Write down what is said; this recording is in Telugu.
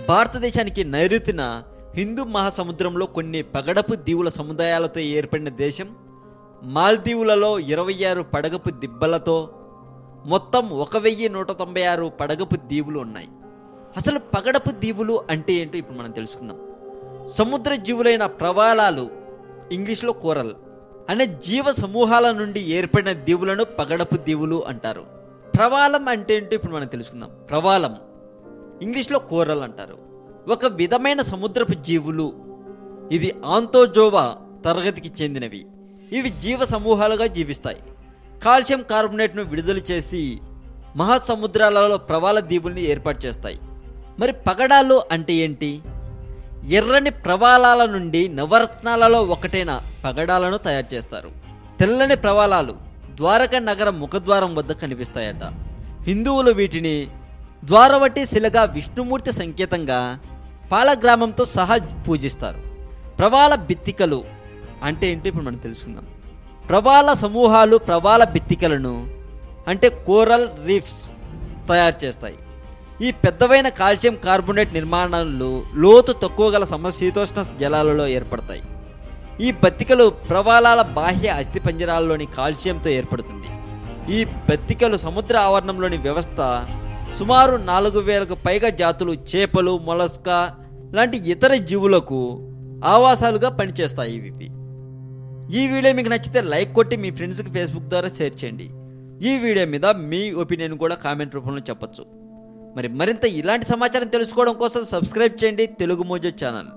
భారతదేశానికి నైరుతిన హిందూ మహాసముద్రంలో కొన్ని పగడపు దీవుల సముదాయాలతో ఏర్పడిన దేశం. మాల్దీవులలో 26 పడగపు దిబ్బలతో మొత్తం 1196 పడగపు దీవులు ఉన్నాయి. అసలు పగడపు దీవులు అంటే ఏంటో ఇప్పుడు మనం తెలుసుకుందాం. సముద్ర జీవులైన ప్రవాలాలు, ఇంగ్లీష్లో కోరల్ అనే జీవ సమూహాల నుండి ఏర్పడిన దీవులను పగడపు దీవులు అంటారు. ప్రవాలం అంటే ఏంటో ఇప్పుడు మనం తెలుసుకుందాం. ప్రవాలం ఇంగ్లీష్లో కోరల్ అంటారు. ఒక విధమైన సముద్రపు జీవులు. ఇది ఆంతోజోవా తరగతికి చెందినవి. ఇవి జీవ సమూహాలుగా జీవిస్తాయి. కాల్షియం కార్బోనేట్ను విడుదల చేసి మహాసముద్రాలలో ప్రవాల దీవుల్ని ఏర్పాటు చేస్తాయి. మరి పగడాలు అంటే ఏంటి? ఎర్రని ప్రవాలాల నుండి నవరత్నాలలో ఒకటైన పగడాలను తయారు చేస్తారు. తెల్లని ప్రవాలాలు ద్వారక నగర ముఖద్వారం వద్ద కనిపిస్తాయట. హిందువులు వీటిని ద్వారవటి శిలగా, విష్ణుమూర్తి సంకేతంగా పాలగ్రామంతో సహా పూజిస్తారు. ప్రవాల బిత్తికలు అంటే ఏంటి ఇప్పుడు మనం తెలుసుకుందాం. ప్రవాల సమూహాలు ప్రవాల బిత్తికలను అంటే కోరల్ రీఫ్స్ తయారు చేస్తాయి. ఈ పెద్దవైన కాల్షియం కార్బోనేట్ నిర్మాణాలు లోతు తక్కువ గల సమశీతోష్ణ జలాలలో ఏర్పడతాయి. ఈ బత్తికలు ప్రవాలాల బాహ్య అస్థిపంజరాల్లోని కాల్షియంతో ఏర్పడుతుంది. ఈ బత్తికలు సముద్ర ఆవరణంలోని వ్యవస్థ సుమారు 4000కు పైగా జాతులు చేపలు, మొలస్కా లాంటి ఇతర జీవులకు ఆవాసాలుగా పనిచేస్తాయి ఇవి. ఈ వీడియో మీకు నచ్చితే లైక్ కొట్టి మీ ఫ్రెండ్స్కి ఫేస్బుక్ ద్వారా షేర్ చేయండి. ఈ వీడియో మీద మీ ఒపీనియన్ కూడా కామెంట్ రూపంలో చెప్పొచ్చు. మరింత ఇలాంటి సమాచారం తెలుసుకోవడం కోసం సబ్స్క్రైబ్ చేయండి తెలుగు మోజో ఛానల్.